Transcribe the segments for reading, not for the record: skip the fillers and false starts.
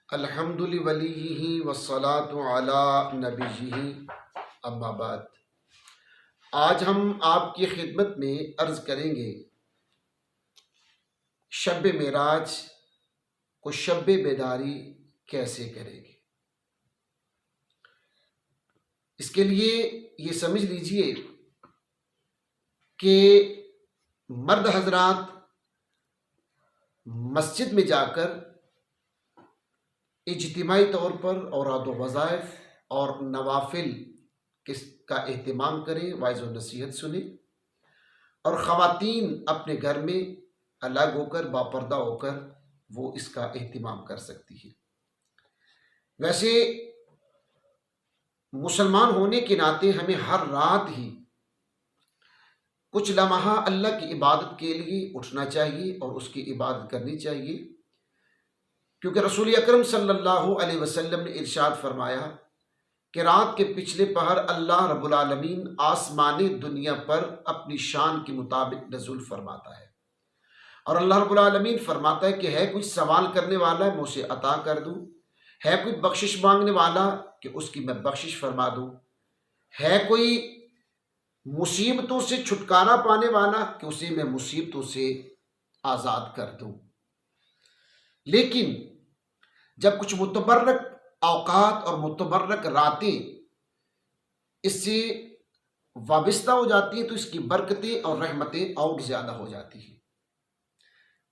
الحمد لولیہ والصلاة علی نبیہ اما بعد۔ آج ہم آپ کی خدمت میں عرض کریں گے شب معراج کو شب بیداری کیسے کریں گے۔ اس کے لیے یہ سمجھ لیجئے کہ مرد حضرات مسجد میں جا کر اجتماعی طور پر اوراد و وظائف اور نوافل کا اہتمام کریں، واعظ و نصیحت سنیں، اور خواتین اپنے گھر میں الگ ہو کر باپردہ ہو کر وہ اس کا اہتمام کر سکتی ہے۔ ویسے مسلمان ہونے کے ناطے ہمیں ہر رات ہی کچھ لمحہ اللہ کی عبادت کے لیے اٹھنا چاہیے اور اس کی عبادت کرنی چاہیے، کیونکہ رسول اکرم صلی اللہ علیہ وسلم نے ارشاد فرمایا کہ رات کے پچھلے پہر اللہ رب العالمین آسمان دنیا پر اپنی شان کے مطابق نزول فرماتا ہے، اور اللہ رب العالمین فرماتا ہے کہ ہے کوئی سوال کرنے والا میں اسے عطا کر دوں، ہے کوئی بخشش مانگنے والا کہ اس کی میں بخشش فرما دوں، ہے کوئی مصیبتوں سے چھٹکارا پانے والا کہ اسے میں مصیبتوں سے آزاد کر دوں۔ لیکن جب کچھ متبرک اوقات اور متبرک راتیں اس سے وابستہ ہو جاتی ہیں تو اس کی برکتیں اور رحمتیں اور زیادہ ہو جاتی ہیں،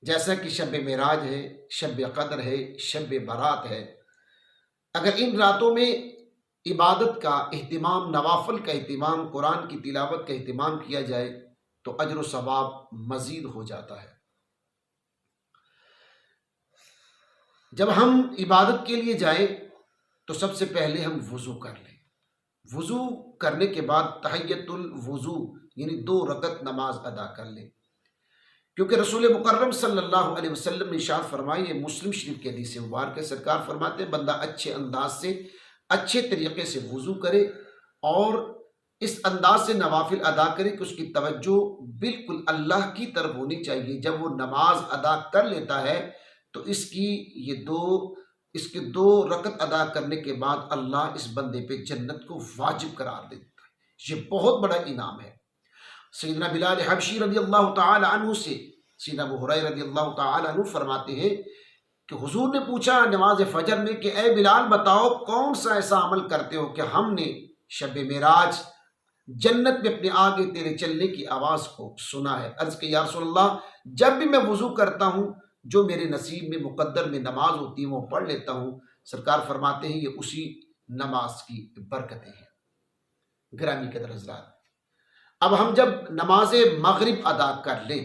جیسا کہ شب معراج ہے، شب قدر ہے، شب برات ہے۔ اگر ان راتوں میں عبادت کا اہتمام، نوافل کا اہتمام، قرآن کی تلاوت کا اہتمام کیا جائے تو اجر و ثواب مزید ہو جاتا ہے۔ جب ہم عبادت کے لیے جائیں تو سب سے پہلے ہم وضو کر لیں۔ وضو کرنے کے بعد تحیت الوضو یعنی 2 رکعت نماز ادا کر لیں، کیونکہ رسول مکرم صلی اللہ علیہ وسلم نے ارشاد فرمائی، یہ مسلم شریف کے حدیث مبارک ہے، سرکار فرماتے ہیں بندہ اچھے انداز سے اچھے طریقے سے وضو کرے اور اس انداز سے نوافل ادا کرے کہ اس کی توجہ بالکل اللہ کی طرف ہونی چاہیے۔ جب وہ نماز ادا کر لیتا ہے تو اس کے 2 رکعت ادا کرنے کے بعد اللہ اس بندے پہ جنت کو واجب قرار دیتا ہے۔ یہ بہت بڑا انعام ہے۔ سیدنا بلال حبشی رضی اللہ تعالی عنہ سے سیدنا ابو ہریرہ رضی اللہ تعالی عنہ فرماتے ہیں کہ حضور نے پوچھا نماز فجر میں کہ اے بلال بتاؤ کون سا ایسا عمل کرتے ہو کہ ہم نے شب معراج جنت میں اپنے آگے تیرے چلنے کی آواز کو سنا ہے۔ عرض کہ یا رسول اللہ جب بھی میں وضو کرتا ہوں جو میرے نصیب میں مقدر میں نماز ہوتی ہے وہ پڑھ لیتا ہوں۔ سرکار فرماتے ہیں یہ اسی نماز کی برکتیں ہیں۔ گرامی قدر حضرات، اب ہم جب نماز مغرب ادا کر لیں،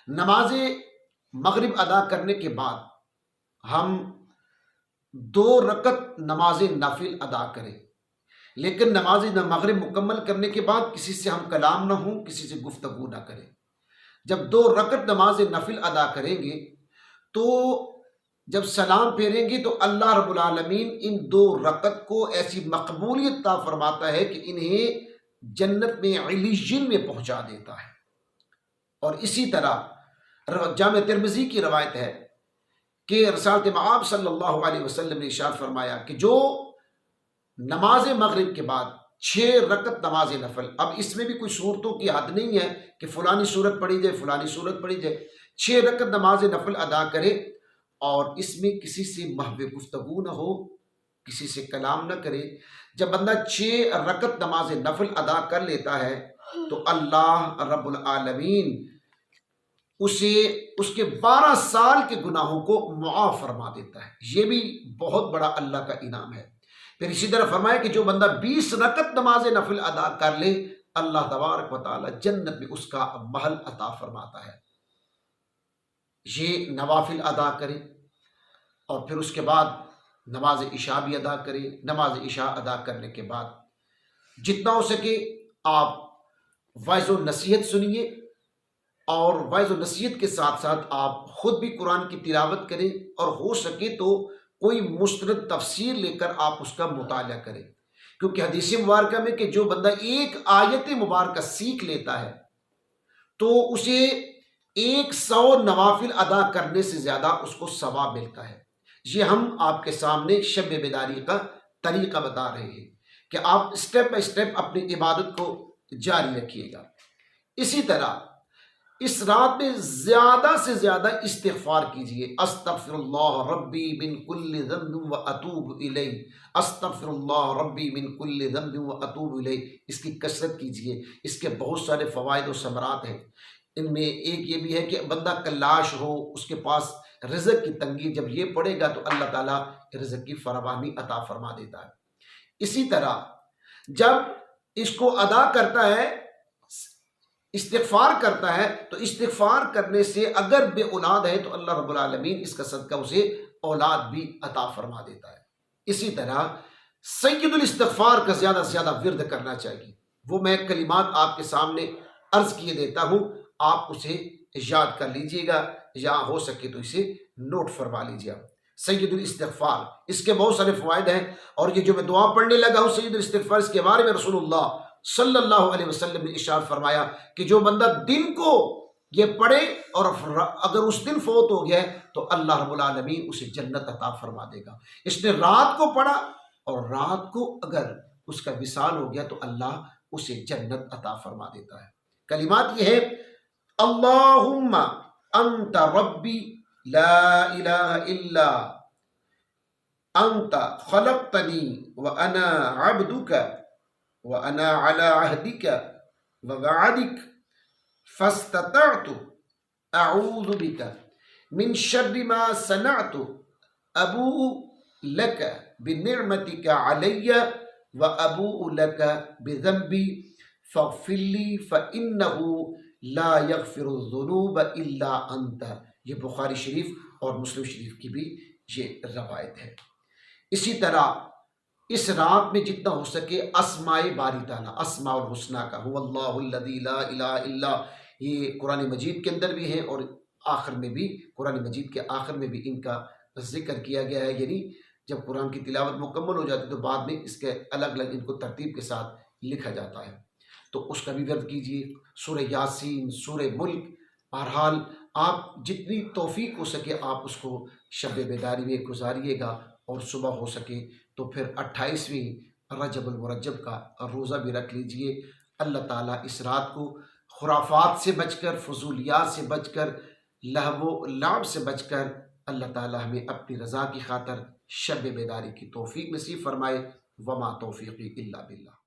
نماز مغرب ادا کرنے کے بعد ہم 2 رکعت نماز نفل ادا کریں، لیکن نماز مغرب مکمل کرنے کے بعد کسی سے ہم کلام نہ ہوں، کسی سے گفتگو نہ کریں۔ جب 2 رکعت نماز نفل ادا کریں گے تو جب سلام پھیریں گے تو اللہ رب العالمین ان 2 رکعت کو ایسی مقبولیت عطا فرماتا ہے کہ انہیں جنت میں علیین میں پہنچا دیتا ہے۔ اور اسی طرح جامع ترمذی کی روایت ہے کہ رسالت مآب صلی اللہ علیہ وسلم نے ارشاد فرمایا کہ جو نماز مغرب کے بعد 6 رکعت نماز نفل، اب اس میں بھی کوئی صورتوں کی حد نہیں ہے کہ فلانی صورت پڑھی جائے فلانی صورت پڑھی جائے، 6 رکعت نماز نفل ادا کرے اور اس میں کسی سے محو گفتگو نہ ہو، کسی سے کلام نہ کرے۔ جب بندہ 6 رکعت نماز نفل ادا کر لیتا ہے تو اللہ رب العالمین اسے اس کے 12 سال کے گناہوں کو معاف فرما دیتا ہے۔ یہ بھی بہت بڑا اللہ کا انعام ہے۔ پھر اسی طرح فرمایا کہ جو بندہ 20 رکعت نماز نفل ادا کر لے اللہ تبارک و تعالی جنت میں اس کا محل عطا فرماتا ہے۔ یہ نوافل ادا کریں اور پھر اس کے بعد نماز عشاء بھی ادا کریں۔ نماز عشاء ادا کرنے کے بعد جتنا ہو سکے آپ واعظ و نصیحت سنیے، اور واعظ و نصیحت کے ساتھ ساتھ آپ خود بھی قرآن کی تلاوت کریں، اور ہو سکے تو کوئی مستند تفسیر لے کر آپ اس کا مطالعہ کریں، کیونکہ حدیث مبارکہ میں کہ جو بندہ ایک آیت مبارکہ سیکھ لیتا ہے تو اسے 100 نوافل ادا کرنے سے زیادہ اس کو ثواب ملتا ہے۔ یہ ہم آپ کے سامنے شب بیداری کا طریقہ بتا رہے ہیں کہ آپ سٹیپ بائی سٹیپ اپنی عبادت کو جاری رکھیے گا۔ اسی طرح اس رات میں زیادہ سے زیادہ استغفار کیجئے، استغفر اللہ ربی من کل ذنب و اتوب الیہ، استغفر اللہ ربی من کل ذنب و اتوب الیہ، اس کی کثرت کیجئے۔ اس کے بہت سارے فوائد و ثمرات ہیں، ان میں ایک یہ بھی ہے کہ بندہ کلاش ہو، اس کے پاس رزق کی تنگی، جب یہ پڑے گا تو اللہ تعالیٰ رزق کی فراوانی عطا فرما دیتا ہے۔ اسی طرح جب اس کو ادا کرتا ہے، استغفار کرتا ہے، تو استغفار کرنے سے اگر بے اولاد ہے تو اللہ رب العالمین اس کا صدقہ اسے اولاد بھی عطا فرما دیتا ہے۔ اسی طرح سید الاستغفار کا زیادہ سے زیادہ ورد کرنا چاہیے۔ وہ میں کلمات آپ کے سامنے عرض کیے دیتا ہوں، آپ اسے یاد کر لیجئے گا یا ہو سکے تو اسے نوٹ فرما لیجئے۔ سید الاستغفار، اس کے بہت سارے فوائد ہیں، اور یہ جو میں دعا پڑھنے لگا ہوں سید الاستغفار، اس کے بارے میں رسول اللہ صلی اللہ علیہ وسلم نے ارشاد فرمایا کہ جو بندہ دن کو یہ پڑھے اور اگر اس دن فوت ہو گیا ہے تو اللہ رب العالمین اسے جنت عطا فرما دے گا۔ اس نے رات کو پڑھا اور رات کو اگر اس کا وصال ہو گیا تو اللہ اسے جنت عطا فرما دیتا ہے۔ کلمات یہ ہے، اللہم انت ربی لا الہ الا انت خلقتنی وانا عبدک وَأَنَا عَلَىٰ عَهْدِكَ وَوَعْدِكَ فَاسْتَطَعْتُ أَعُوذُ بِكَ مِنْ شَرِّ مَا صَنَعْتُ أَبُوءُ لَكَ بِنِعْمَتِكَ عَلَيَّ وَأَبُوءُ لَكَ بِذَنبِي فَاغْفِرْ لِي فَإِنَّهُ لَا يَغْفِرُ الذُّنُوبَ إِلَّا أَنْتَ۔ یہ بخاری شریف اور مسلم شریف کی بھی یہ روایت ہے۔ اسی طرح اس رات میں جتنا ہو سکے اسماء باری تعالیٰ، اسماء الحسنہ کا، هو اللہ الذی لا الہ الا، یہ قرآن مجید کے اندر بھی ہے اور آخر میں بھی، قرآن مجید کے آخر میں بھی ان کا ذکر کیا گیا ہے۔ یعنی جب قرآن کی تلاوت مکمل ہو جاتی ہے تو بعد میں اس کے الگ الگ ان کو ترتیب کے ساتھ لکھا جاتا ہے، تو اس کا بھی ورد کیجیے۔ سورہ یاسین، سورہ ملک، بہرحال آپ جتنی توفیق ہو سکے آپ اس کو شب بیداری میں گزاریے گا، اور صبح ہو سکے تو پھر 28ویں رجب المرجب کا روزہ بھی رکھ لیجئے۔ اللہ تعالیٰ اس رات کو خرافات سے بچ کر، فضولیات سے بچ کر، لہو و لعب سے بچ کر، اللہ تعالیٰ ہمیں اپنی رضا کی خاطر شب بیداری کی توفیق نصیب فرمائے۔ وما توفیقی الا باللہ۔